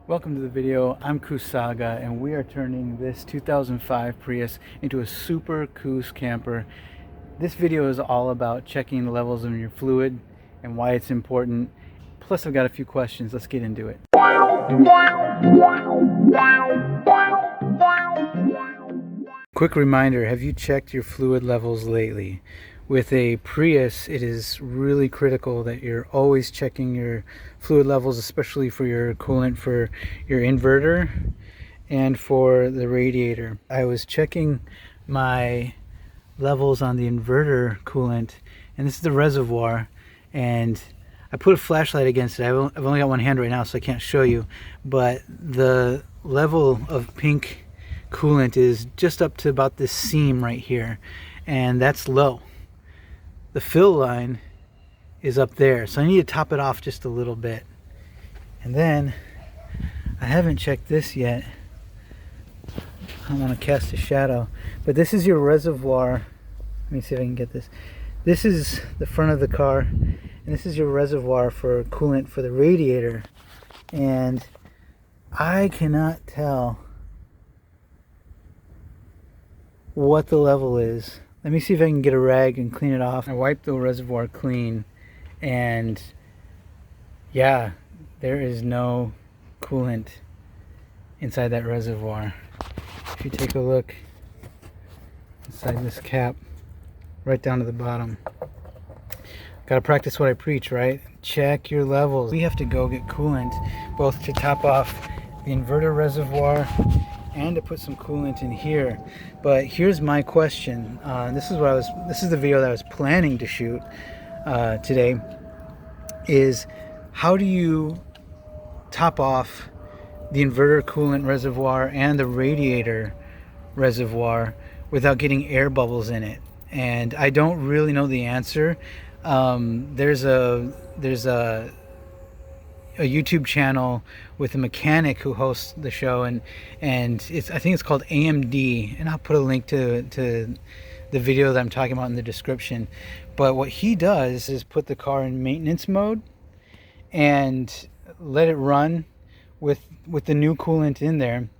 Welcome to the video. I'm Kusaga and we are turning this 2005 Prius into a super Kus camper. This video is all about checking the levels of your fluid and why it's important. Plus I've got a few questions. Let's get into it. Quick reminder, have you checked your fluid levels lately? With a Prius, it is really critical that you're always checking your fluid levels, especially for your coolant for your inverter and for the radiator. I was checking my levels on the inverter coolant, and this is the reservoir, and I put a flashlight against it. I've only got one hand right now, so I can't show you, but the level of pink coolant is just up to about this seam right here, and that's low. The fill line is up there, so I need to top it off just a little bit. And then I haven't checked this yet. I don't want to cast a shadow, but this is your reservoir. Let me see if I can get this. This is the front of the car, and this is your reservoir for coolant for the radiator. And I cannot tell what the level is. Let me see if I can get a rag and clean it off. I wiped the reservoir clean, and yeah, there is no coolant inside that reservoir. If you take a look inside this cap, right down to the bottom. Gotta practice what I preach, right? Check your levels. We have to go get coolant, both to top off the inverter reservoir and to put some coolant in here. But here's my question. This is the video that I was planning to shoot today, is how do you top off the inverter coolant reservoir and the radiator reservoir without getting air bubbles in it? And I don't really know the answer. There's a YouTube channel with a mechanic who hosts the show, and I think it's called AMD, and I'll put a link to the video that I'm talking about in the description. But what he does is put the car in maintenance mode and let it run with the new coolant in there,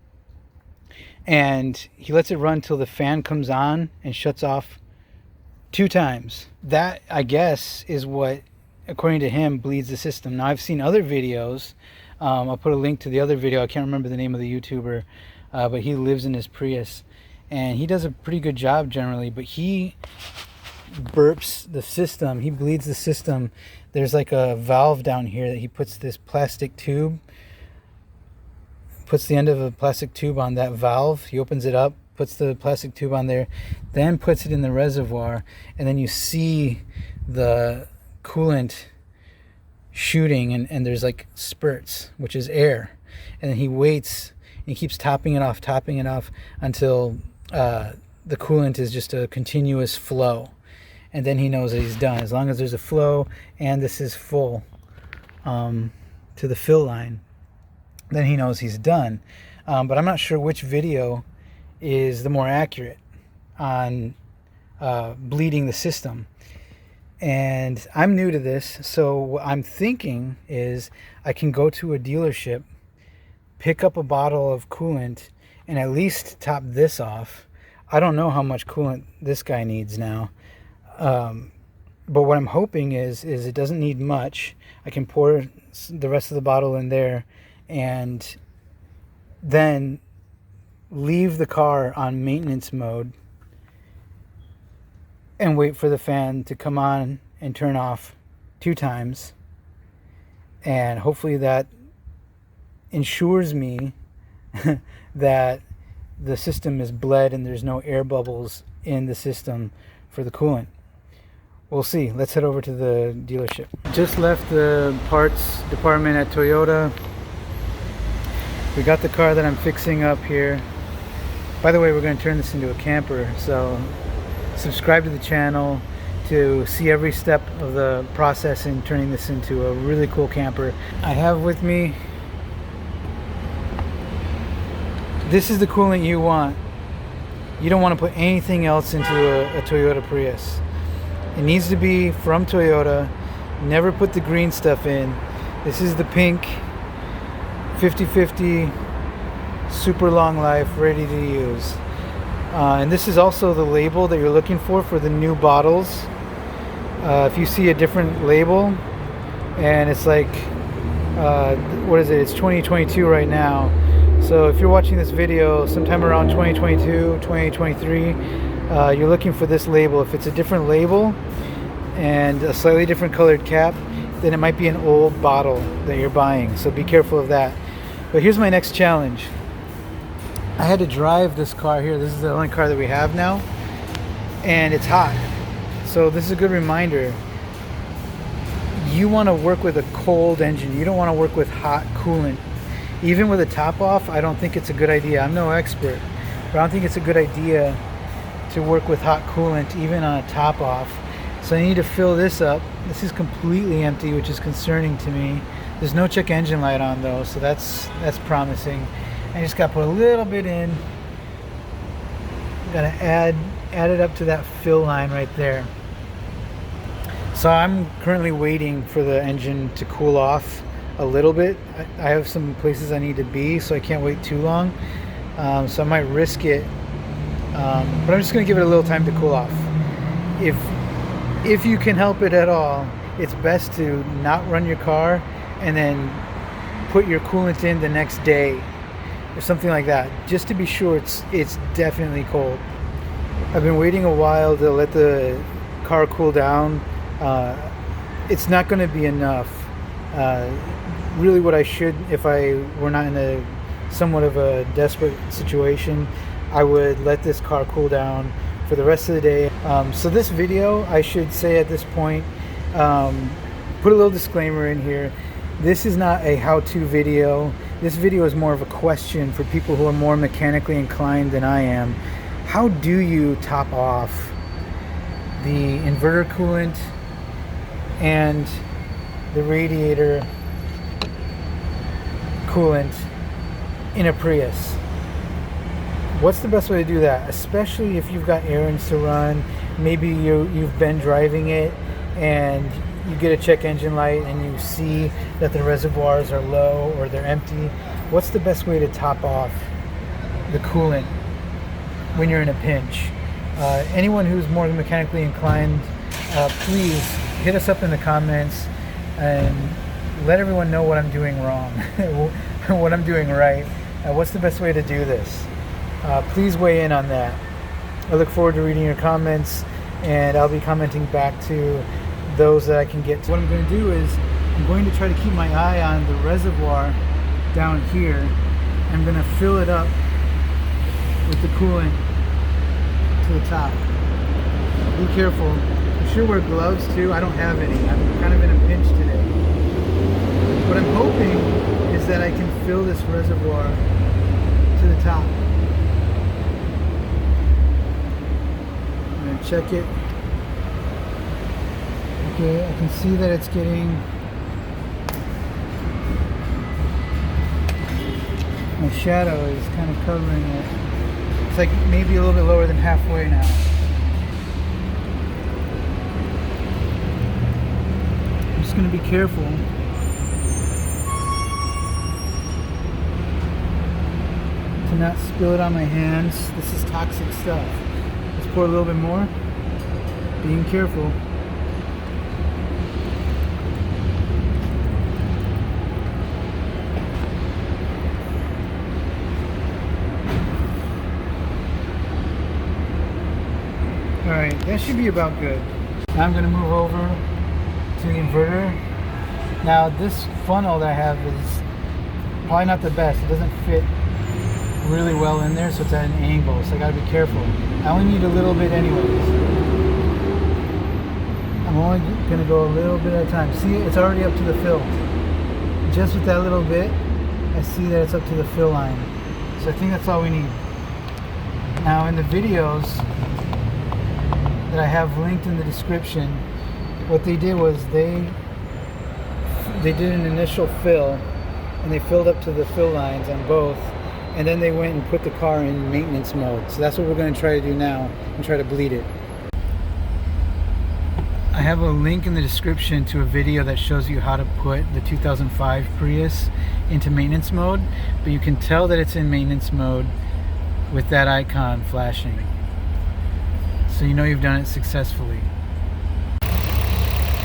and he lets it run till the fan comes on and shuts off 2 times. That, I guess, is what, according to him, bleeds the system. Now, I've seen other videos. I'll put a link to the other video. I can't remember the name of the YouTuber, but he lives in his Prius, and he does a pretty good job generally, but he burps the system. He bleeds the system. There's like a valve down here that he puts this plastic tube, puts the end of a plastic tube on that valve. He opens it up, puts the plastic tube on there, then puts it in the reservoir, and then you see the coolant shooting, and there's like spurts, which is air, and then he waits and he keeps topping it off until the coolant is just a continuous flow, and then he knows that he's done. As long as there's a flow and this is full to the fill line, then he knows he's done. But I'm not sure which video is the more accurate on bleeding the system. And I'm new to this, so what I'm thinking is I can go to a dealership, pick up a bottle of coolant, and at least top this off. I don't know how much coolant this guy needs now, but what I'm hoping is it doesn't need much. I can pour the rest of the bottle in there and then leave the car on maintenance mode and wait for the fan to come on and turn off 2 times, and hopefully that ensures me that the system is bled and there's no air bubbles in the system for the coolant. We'll see. Let's head over to the dealership. Just left the parts department at Toyota. We got the car that I'm fixing up here. By the way, we're going to turn this into a camper, so subscribe to the channel to see every step of the process in turning this into a really cool camper. I have with me, this is the coolant you want. You don't want to put anything else into a Toyota Prius. It needs to be from Toyota. Never put the green stuff in. This is the pink 50/50, super long life, ready to use. And this is also the label that you're looking for the new bottles. If you see a different label and it's like what is it, it's 2022 right now, so if you're watching this video sometime around 2022, 2023, you're looking for this label. If it's a different label and a slightly different colored cap, then it might be an old bottle that you're buying, so be careful of that. But here's my next challenge. I had to drive this car here. This is the only car that we have now, and it's hot. So this is a good reminder. You want to work with a cold engine. You don't want to work with hot coolant. Even with a TopOff, I don't think it's a good idea. I'm no expert, but I don't think it's a good idea to work with hot coolant even on a TopOff. So I need to fill this up. This is completely empty, which is concerning to me. There's no check engine light on though, so that's promising. I just got to put a little bit in. Got to add it up to that fill line right there. So I'm currently waiting for the engine to cool off a little bit. I have some places I need to be, so I can't wait too long. So I might risk it, but I'm just going to give it a little time to cool off. If you can help it at all, it's best to not run your car and then put your coolant in the next day or something like that, just to be sure it's definitely cold. I've been waiting a while to let the car cool down. It's not going to be enough. Really what I should, if I were not in a somewhat of a desperate situation, I would let this car cool down for the rest of the day. So this video, I should say at this point, put a little disclaimer in here. This is not a how-to video. This video is more of a question for people who are more mechanically inclined than I am. How do you top off the inverter coolant and the radiator coolant in a Prius? What's the best way to do that? Especially if you've got errands to run, maybe you've been driving it and you get a check engine light and you see that the reservoirs are low or they're empty. What's the best way to top off the coolant when you're in a pinch? Anyone who's more mechanically inclined, please hit us up in the comments and let everyone know what I'm doing wrong, what I'm doing right, what's the best way to do this. Please weigh in on that. I look forward to reading your comments, and I'll be commenting back to those that I can get to. What I'm going to do is I'm going to try to keep my eye on the reservoir down here. I'm going to fill it up with the coolant to the top. Be careful. You should wear gloves too. I don't have any. I'm kind of in a pinch today. What I'm hoping is that I can fill this reservoir to the top. I'm going to check it. Okay, I can see that it's getting, my shadow is kind of covering it. It's like maybe a little bit lower than halfway now. I'm just going to be careful to not spill it on my hands. This is toxic stuff. Let's pour a little bit more. Being careful. Alright, that should be about good. Now I'm going to move over to the inverter. Now this funnel that I have is probably not the best. It doesn't fit really well in there, so it's at an angle, so I got to be careful. I only need a little bit anyways. I'm only going to go a little bit at a time. See, it's already up to the fill. Just with that little bit, I see that it's up to the fill line. So I think that's all we need. Now in the videos that I have linked in the description, what they did was they did an initial fill and they filled up to the fill lines on both, and then they went and put the car in maintenance mode. So that's what we're going to try to do now and try to bleed it. I have a link in the description to a video that shows you how to put the 2005 Prius into maintenance mode, but you can tell that it's in maintenance mode with that icon flashing. So you know you've done it successfully.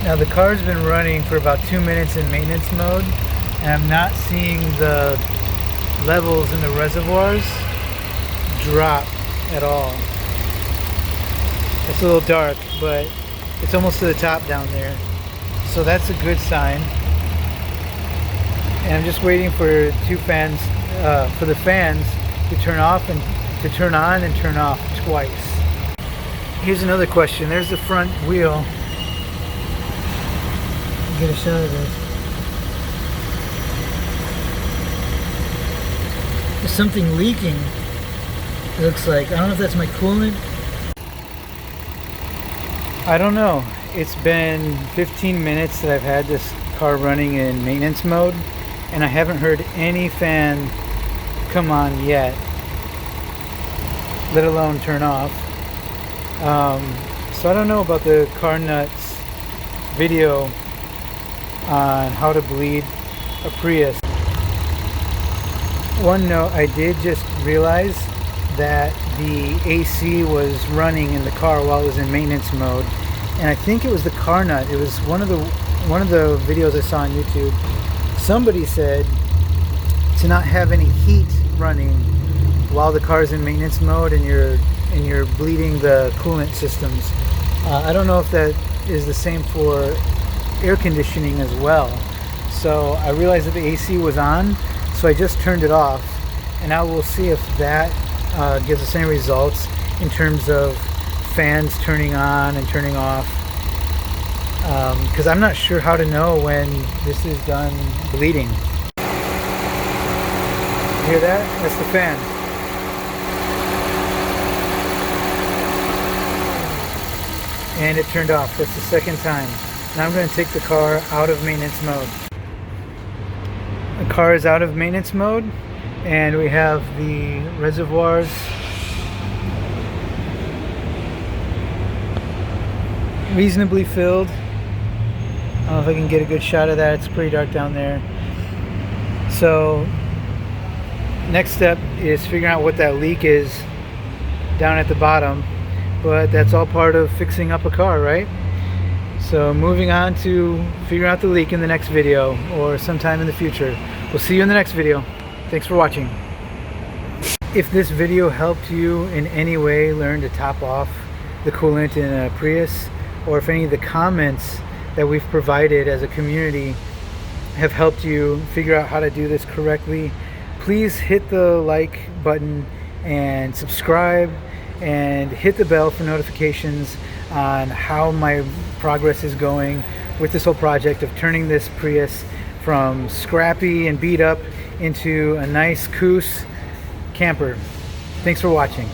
Now the car's been running for about 2 minutes in maintenance mode, and I'm not seeing the levels in the reservoirs drop at all. It's a little dark, but it's almost to the top down there. So that's a good sign. And I'm just waiting for the fans to turn off and to turn on and turn off twice. Here's another question. There's the front wheel. Get a shot of this. There's something leaking. It looks like. I don't know if that's my coolant. I don't know. It's been 15 minutes that I've had this car running in maintenance mode, and I haven't heard any fan come on yet, let alone turn off. So I don't know about the Car Nuts video on how to bleed a Prius. One note, I did just realize that the AC was running in the car while it was in maintenance mode, and I think it was the Car Nut. It was one of the videos I saw on YouTube. Somebody said to not have any heat running while the car's in maintenance mode and you're bleeding the coolant systems. I don't know if that is the same for air conditioning as well. So I realized that the AC was on, so I just turned it off, and now we'll see if that gives the same results in terms of fans turning on and turning off, because I'm not sure how to know when this is done bleeding. You hear that? That's the fan. And it turned off. That's the second time. Now I'm going to take the car out of maintenance mode. The car is out of maintenance mode, and we have the reservoirs reasonably filled. I don't know if I can get a good shot of that. It's pretty dark down there. So next step is figuring out what that leak is down at the bottom, but that's all part of fixing up a car, right? So moving on to figure out the leak in the next video or sometime in the future. We'll see you in the next video. Thanks for watching. If this video helped you in any way learn to top off the coolant in a Prius, or if any of the comments that we've provided as a community have helped you figure out how to do this correctly, please hit the like button and subscribe and hit the bell for notifications on how my progress is going with this whole project of turning this Prius from scrappy and beat up into a nice Coos camper. Thanks for watching.